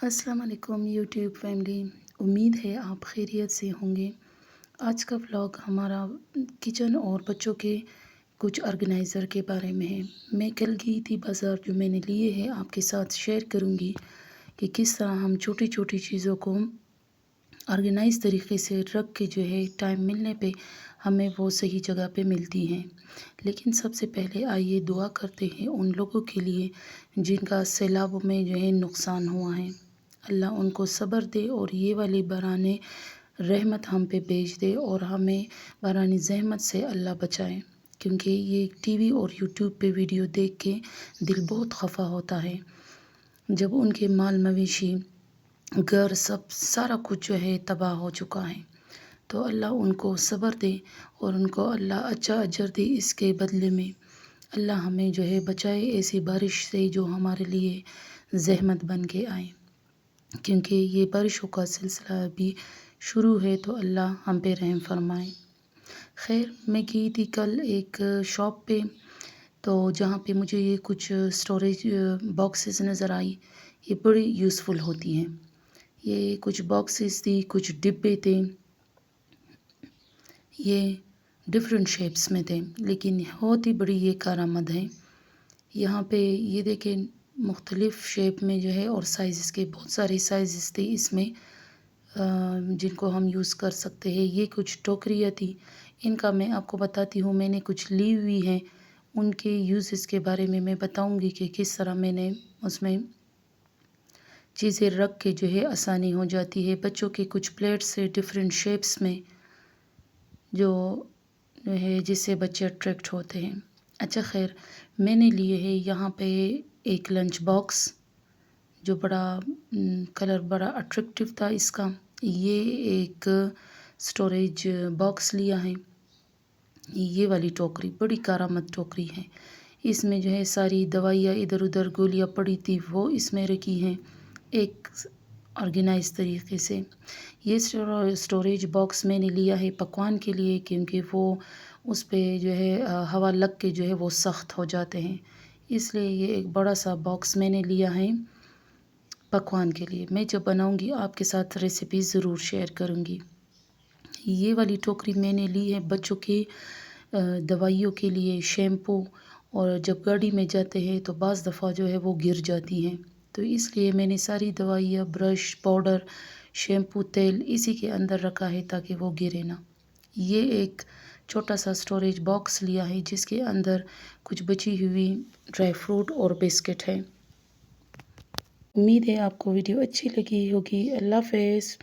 السلام علیکم YouTube family, امید ہے آپ خیریت سے ہوں گے۔ آج کا ولاگ ہمارا کچن اور بچوں کے کچھ آرگنائزر کے بارے میں ہے۔ میں کل گئی تھی بازار، جو میں نے لیے ہیں آپ کے ساتھ شیئر کروں گی کہ کس طرح ہم چھوٹی چھوٹی چیزوں کو آرگنائز طریقے سے رکھ کے جو ہے ٹائم ملنے پہ ہمیں وہ صحیح جگہ پہ ملتی ہیں۔ لیکن سب سے پہلے آئیے دعا کرتے ہیں ان لوگوں کے لیے جن کا سیلابوں میں جو ہے نقصان ہوا ہے۔ اللہ ان کو صبر دے اور یہ والی باران رحمت ہم پہ بھیج دے اور ہمیں باران زحمت سے اللہ بچائے، کیونکہ یہ ٹی وی اور یوٹیوب پہ ویڈیو دیکھ کے دل بہت خفا ہوتا ہے، جب ان کے مال مویشی گھر سارا کچھ جو ہے تباہ ہو چکا ہے۔ تو اللہ ان کو صبر دے اور ان کو اللہ اچھا اجر دے اس کے بدلے میں۔ اللہ ہمیں جو ہے بچائے ایسی بارش سے جو ہمارے لیے زحمت بن کے آئے، کیونکہ یہ بارشوں کا سلسلہ ابھی شروع ہے، تو اللہ ہم پہ رحم فرمائے۔ خیر، میں گئی تھی کل ایک شاپ پہ، تو جہاں پہ مجھے یہ کچھ سٹوریج باکسز نظر آئی۔ یہ بڑی یوزفل ہوتی ہیں۔ یہ کچھ باکسز تھی، کچھ ڈبے تھے، یہ ڈیفرنٹ شیپس میں تھے، لیکن بہت ہی بڑی یہ کارآمد ہے۔ یہاں پہ یہ دیکھیں مختلف شیپ میں جو ہے اور سائزز کے بہت سارے سائزز تھے اس میں، جن کو ہم یوز کر سکتے ہیں۔ یہ کچھ ٹوکریاں تھی، ان کا میں آپ کو بتاتی ہوں، میں نے کچھ لی ہوئی ہیں، ان کے یوزز کے بارے میں بتاؤں گی کہ کس طرح میں نے اس میں چیزیں رکھ کے جو ہے آسانی ہو جاتی ہے۔ بچوں کے کچھ پلیٹس سے ڈیفرنٹ شیپس میں جو ہے جس سے بچے اٹریکٹ ہوتے ہیں۔ اچھا خیر، میں نے لیے ہے یہاں پہ ایک لنچ باکس، جو بڑا کلر بڑا اٹریکٹیو تھا اس کا۔ یہ ایک سٹوریج باکس لیا ہے۔ یہ والی ٹوکری بڑی کارآمد ٹوکری ہے، اس میں جو ہے ساری دوائیاں ادھر ادھر گولیاں پڑی تھی وہ اس میں رکھی ہیں ایک آرگنائز طریقے سے۔ یہ سٹوریج باکس میں نے لیا ہے پکوان کے لیے، کیونکہ وہ اس پہ جو ہے ہوا لگ کے جو ہے وہ سخت ہو جاتے ہیں، اس لیے یہ ایک بڑا سا باکس میں نے لیا ہے پکوان کے لیے۔ میں جب بناؤں گی آپ کے ساتھ ریسیپی ضرور شیئر کروں گی۔ یہ والی ٹوکری میں نے لی ہے بچوں کے دوائیوں کے لیے، شیمپو، اور جب گاڑی میں جاتے ہیں تو بعض دفعہ جو ہے وہ گر جاتی ہیں، تو اس لیے میں نے ساری دوائیاں، برش، پاؤڈر، شیمپو، تیل اسی کے اندر رکھا ہے تاکہ وہ گرے نہ۔ یہ ایک چھوٹا سا سٹوریج باکس لیا ہے جس کے اندر کچھ بچی ہوئی ڈرائی فروٹ اور بسکٹ ہے۔ امید ہے آپ کو ویڈیو اچھی لگی ہوگی۔ اللہ حافظ۔